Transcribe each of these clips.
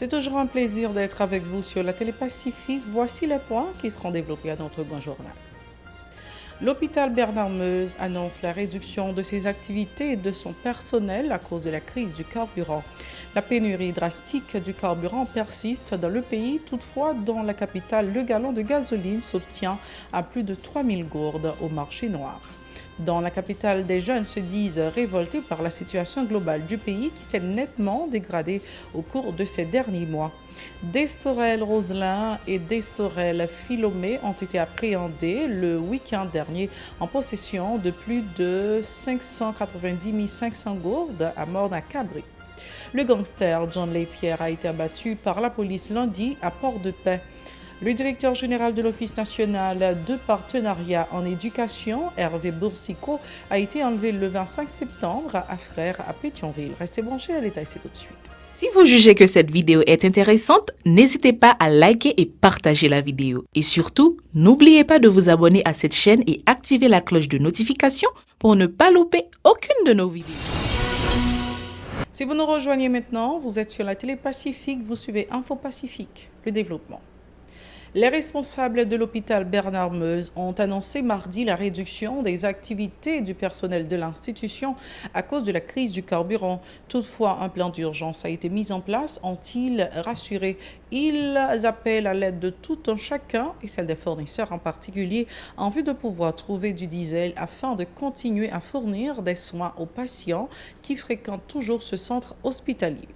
C'est toujours un plaisir d'être avec vous sur la Télé Pacifique. Voici les points qui seront développés à notre grand journal. L'hôpital Bernard Meuse annonce la réduction de ses activités et de son personnel à cause de la crise du carburant. La pénurie drastique du carburant persiste dans le pays. Toutefois, dans la capitale, le gallon de gasoline s'obtient à plus de 3000 gourdes au marché noir. Dans la capitale, des jeunes se disent révoltés par la situation globale du pays qui s'est nettement dégradée au cours de ces derniers mois. Destorel Roselin et Destorel Philomé ont été appréhendés le week-end dernier en possession de plus de 590 500 gourdes à Morne-à-Cabri. Le gangster John Lépierre a été abattu par la police lundi à Port-de-Paix. Le directeur général de l'Office national de partenariat en éducation, Hervé Boursicot, a été enlevé le 25 septembre à Frères à Pétionville. Restez branchés, à détail, c'est tout de suite. Si vous jugez que cette vidéo est intéressante, n'hésitez pas à liker et partager la vidéo. Et surtout, n'oubliez pas de vous abonner à cette chaîne et activer la cloche de notification pour ne pas louper aucune de nos vidéos. Si vous nous rejoignez maintenant, vous êtes sur la Télé Pacifique, vous suivez Info Pacifique, le développement. Les responsables de l'hôpital Bernard Meuse ont annoncé mardi la réduction des activités du personnel de l'institution à cause de la crise du carburant. Toutefois, un plan d'urgence a été mis en place, ont-ils rassuré. Ils appellent à l'aide de tout un chacun, et celle des fournisseurs en particulier, en vue de pouvoir trouver du diesel afin de continuer à fournir des soins aux patients qui fréquentent toujours ce centre hospitalier.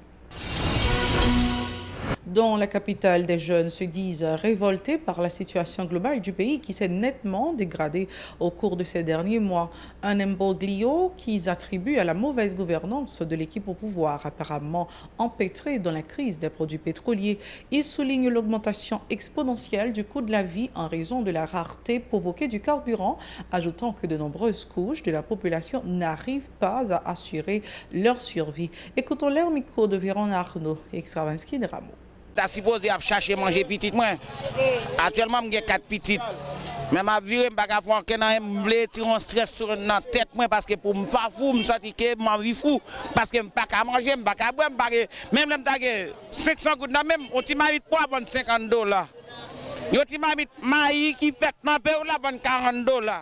Dans la capitale, des jeunes se disent révoltés par la situation globale du pays qui s'est nettement dégradée au cours de ces derniers mois. Un imbroglio qu'ils attribuent à la mauvaise gouvernance de l'équipe au pouvoir, apparemment empêtrée dans la crise des produits pétroliers. Ils soulignent l'augmentation exponentielle du coût de la vie en raison de la rareté provoquée du carburant, ajoutant que de nombreuses couches de la population n'arrivent pas à assurer leur survie. Écoutons-les au micro de Véron Arnaud et Extravanski de Rameau. Je suis supposé chercher manger petit moi. Actuellement, j'ai 4 petites. Mais ma vie, je ne peux pas faire un stress sur la tête parce que pour me faire fou, je me sens que ma vie fou. Parce que je ne peux pas manger, je ne peux pas boire. Même si je 500 gouttes, même, on t'imagine pour vendre $50. On t'imagine maïs qui fait dans le là vendre $40.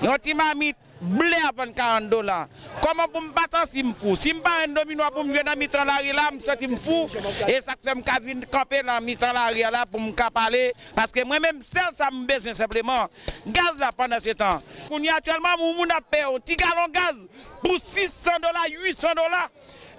On t'imagine blé à vendre $40. Comment pour me battre si je me fous? Si je ne pas un domino pour me venir dans mi-temps là, je me fous. Et ça fait que je viens camper dans mi-temps là pour me parler. Parce que moi-même, ça me besoin simplement. Gaz là pendant ce temps. Actuellement, on a payé un petit gallon de gaz pour $600, $800.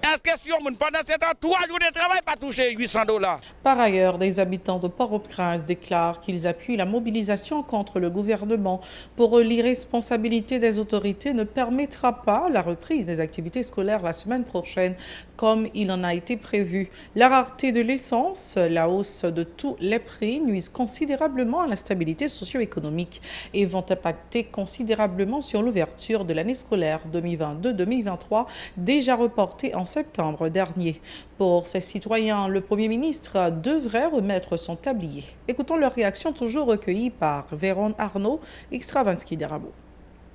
Est-ce que si on pendant ce temps, 3 jours de travail, pas toucher $800? Par ailleurs, des habitants de Port-au-Prince déclarent qu'ils appuient la mobilisation contre le gouvernement. Pour eux, l'irresponsabilité des autorités ne permettra pas la reprise des activités scolaires la semaine prochaine, comme il en a été prévu. La rareté de l'essence, la hausse de tous les prix nuisent considérablement à la stabilité socio-économique et vont impacter considérablement sur l'ouverture de l'année scolaire 2022-2023, déjà reportée en septembre dernier. Pour ces citoyens, le Premier ministre devrait remettre son tablier. Écoutons leur réaction toujours recueillie par Véron Arnaud, Extravanski de Rameau.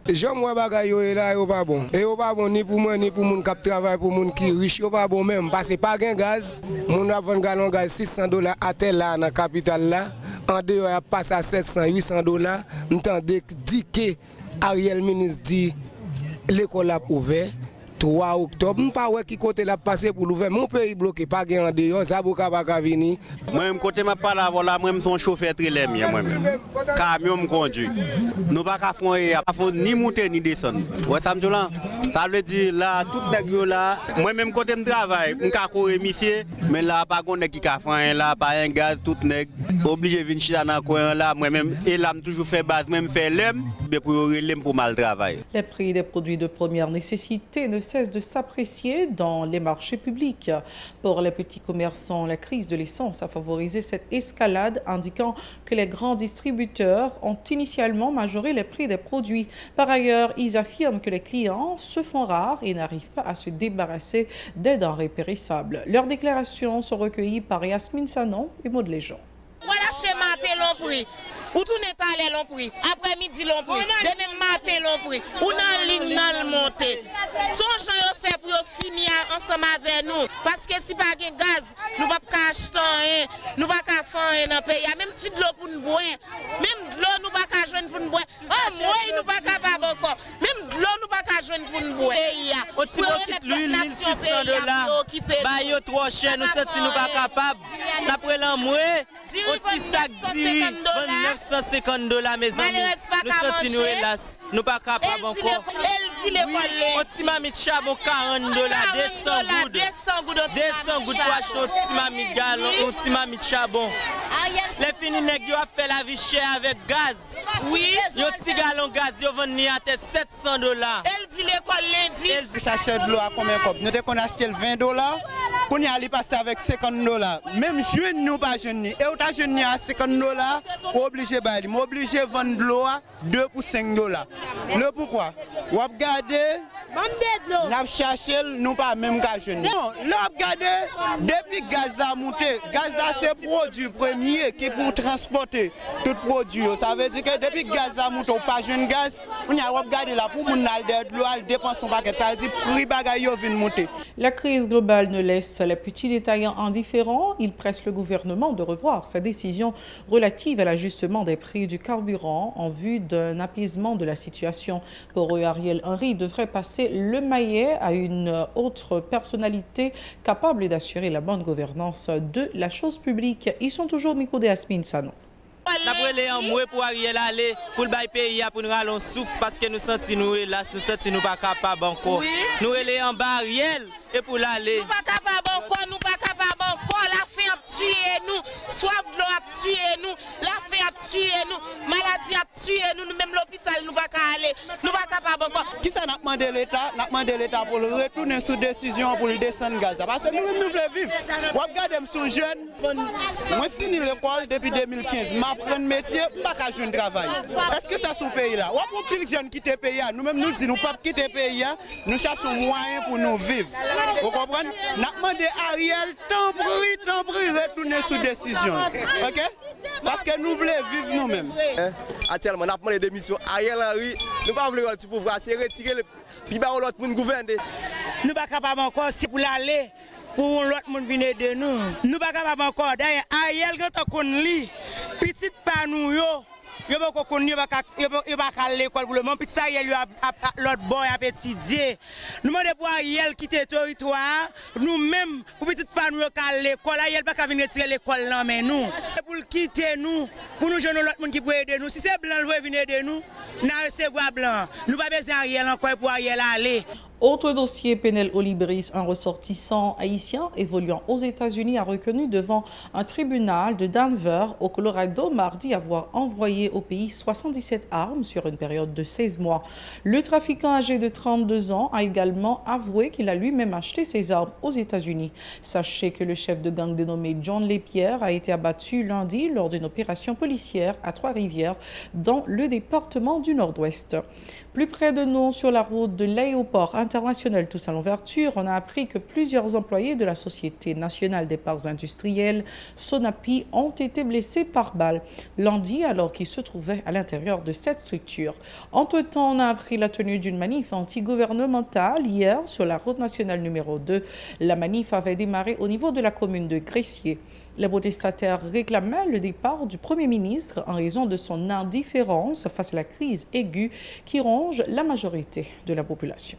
J'aime bagay yo là yo pas bon. Et yo pas bon ni pour moi ni pour moun qui travaille pour moun qui riche yo pas bon même parce que pas gain gaz. Moun a vendre gallon gaz $600 à tel là dans capitale là. En dehors a passe à $700-800. M'tendé dit que Ariel ministre dit l'école a ouvert 3 octobre, je pas qui côté la passé pour l'ouvrir. Mon pays bloqué, pas gain en dehors, ça pas venir. Moi, côté ma pas là, voilà, moi, je suis chauffeur très moi-même. Camion me conduit. Nous pas qu'à faire, ni monter ni descendre. Ouais, ça me dit là. Ça veut dire là, tout les là, moi-même côté me travail, je peux courir monsieur, mais là, pas qu'on qui a fait là, pas un gaz, tout nèg obligé de venir chez dans coin là, moi-même, et là, je toujours fait base, même fait l'aime, pour mal travailler. Les prix des produits de première nécessité ne cessent de s'apprécier dans les marchés publics. Pour les petits commerçants, la crise de l'essence a favorisé cette escalade, indiquant que les grands distributeurs ont initialement majoré les prix des produits. Par ailleurs, ils affirment que les clients se font rares et n'arrivent pas à se débarrasser des denrées périssables. Leurs déclarations sont recueillies par Yasmine Sanon et Maud Léjean. Voilà chez Maté l'on prix. Ou tout n'est allé l'on prix, après-midi l'on prix, demain matin l'on prix, ou dans ligne dans le monté. Son gens fait pour finir ensemble avec nous. Parce que si pas de gaz, nous ne pouvons pas acheter, nous ne pouvons pas faire dans le pays. Même si de l'eau pour nous boire, même de l'eau nous ne pouvons pas joindre pour nous boire. Oh, moi, nous ne pouvons pas capable encore. Même de l'eau nous ne pouvons pas joindre pour nous boire. Au petit de l'huile, $1 $600. Bah, yo trop cher, nous sommes nous pas capables. D'après l'enmoué, au petit sac d'iri, $950, mes amis. Nous sommes nous hélas, nous pas capables encore. Au petit mamie de charbon, $40, 200 gouttes. 200 gouttes pour acheter au petit mamie de galon, au petit mamie de charbon. Les finis nèg yo a fait la vie chère avec gaz. Oui. Yo petit galon gaz yo vend ni à $700. Elle dit l'école lundi. Elle dit chercher de l'eau à combien cop. Nous devons acheter $20. Pour y aller passer avec $50. Même jeune nous pas jeune ni. Et autant jeune ni à $50, obligé bailler. M'obligé vendre de l'eau à 2 pour $5. Le pourquoi? Ou regarder n'a cherché nous pas même qu'à jeune. Non, là regarder depuis gaz a monté. Gaz là c'est produit premier qui pour transporter tout produit. Ça veut dire que depuis gaz a monté pas jeune gaz, on y a regarder là pour mon de l'eau dépense son paquet. Ça veut dire prix bagaille yo vient monter. La crise globale ne laisse les petits détaillants indifférents. Il presse le gouvernement de revoir sa décision relative à l'ajustement des prix du carburant en vue d'un apaisement de la situation. Pour eux, Ariel Henry devrait passer le maillet à une autre personnalité capable d'assurer la bonne gouvernance de la chose publique. Ils sont toujours au micro de Yasmine Sano. Après les mouets pour Ariel aller pour le pays pour nous aller souffle parce que nous sentons nous hélas, nous sentons nous pas capables encore. Nous aller en bas Ariel et pour l'aller. Nous pas capables encore, nous pas capables encore. La faim a tué nous, soif de l'eau a tué nous, la faim a tué nous, maladie a tué nous, nous même l'hôpital nous pas aller, nous pas capables encore. Qui ça n'a demandé l'État? N'a demandé l'État pour le retourner sous décision pour le descendre gaz. Parce que nous nous voulons vivre. Regardez, je suis jeune, moi fini l'école depuis 2015. Prendre métier, pas qu'à jouer travail. Est-ce que ça son pays là? Ou pour pile jeunes quitter le pays, nous-mêmes nous disons, nous ne pouvons pas quitter le pays, nous cherchons moyens pour nous vivre. Vous comprenez? Nous avons demandé à Ariel, tant pris, retourner sous décision. Ok? Parce que nous voulons vivre nous-mêmes. Actuellement, nous avons demandé des missions. Ariel Henry, nous ne pouvons pas le pouvoir, c'est retirer le puis l'autre pour nous gouverner. Nous ne sommes pas capables encore, si pour l'aller. Pour l'autre monde venir de nous. Nous ne sommes pas capables encore. D'ailleurs, Ariel, quand on lit, petit pas nous, il n'y a pas à l'école pour le moment. Petit Ariel, l'autre boy a étudié. Nous demandons pour Ariel quitter le territoire. Nous-mêmes, pour petit pas nous à l'école, Ariel n'a pas venir retirer l'école là, mais nous. Pour quitter nous, pour nous jeunes l'autre monde qui peut aider nous. Si c'est blanc, il veut venir de nous, nous recevons blanc. Nous n'avons pas besoin d'Ariel encore pour Ariel aller. Autre dossier, Penel Olibris, un ressortissant haïtien évoluant aux États-Unis, a reconnu devant un tribunal de Denver, au Colorado, mardi avoir envoyé au pays 77 armes sur une période de 16 mois. Le trafiquant âgé de 32 ans a également avoué qu'il a lui-même acheté ces armes aux États-Unis. Sachez que le chef de gang dénommé John Lépierre a été abattu lundi lors d'une opération policière à Trois-Rivières, dans le département du Nord-Ouest. Plus près de nous, sur la route de l'aéroport international Toussaint Louverture, on a appris que plusieurs employés de la Société nationale des parcs industriels, Sonapi, ont été blessés par balle lundi alors qu'ils se trouvaient à l'intérieur de cette structure. Entre-temps, on a appris la tenue d'une manif anti-gouvernementale hier sur la route nationale numéro 2. La manif avait démarré au niveau de la commune de Gressier. Les protestataires réclamaient le départ du Premier ministre en raison de son indifférence face à la crise aiguë qui ronge la majorité de la population.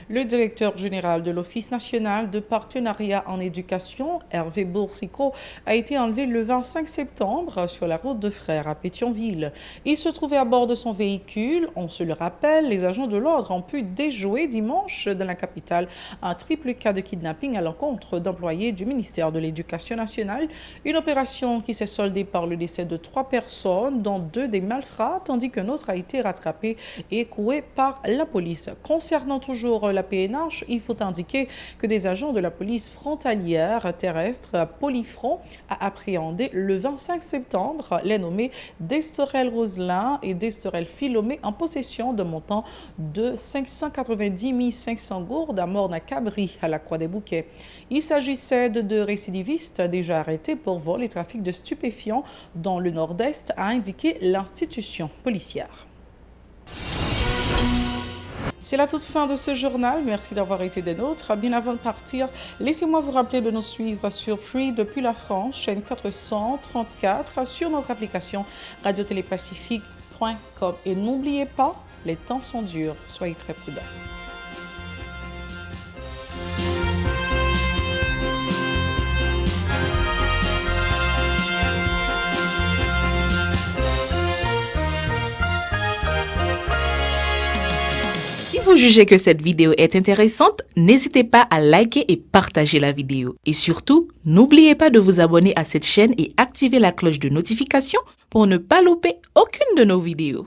Le directeur général de l'Office national de partenariat en éducation, Hervé Boursicot, a été enlevé le 25 septembre sur la route de Frères à Pétionville. Il se trouvait à bord de son véhicule. On se le rappelle, les agents de l'ordre ont pu déjouer dimanche dans la capitale un triple cas de kidnapping à l'encontre d'employés du ministère de l'Éducation nationale. Une opération qui s'est soldée par le décès de 3 personnes, dont 2 des malfrats, tandis qu'un autre a été rattrapé et écroué par la police. Concernant toujours la PNH, il faut indiquer que des agents de la police frontalière terrestre Polyfront a appréhendé le 25 septembre les nommés Destorel Roselin et Destorel Philomé en possession de montant de 590 500 gourdes à Morne-à-Cabri à la Croix-des-Bouquets. Il s'agissait de deux récidivistes déjà arrêtés pour vol et trafic de stupéfiants dans le Nord-Est, a indiqué l'institution policière. C'est la toute fin de ce journal. Merci d'avoir été des nôtres. Bien avant de partir, laissez-moi vous rappeler de nous suivre sur Free depuis la France, chaîne 434, sur notre application radiotélépacifique.com. Et n'oubliez pas, les temps sont durs. Soyez très prudents. Si vous jugez que cette vidéo est intéressante, n'hésitez pas à liker et partager la vidéo. Et surtout, n'oubliez pas de vous abonner à cette chaîne et activer la cloche de notification pour ne pas louper aucune de nos vidéos.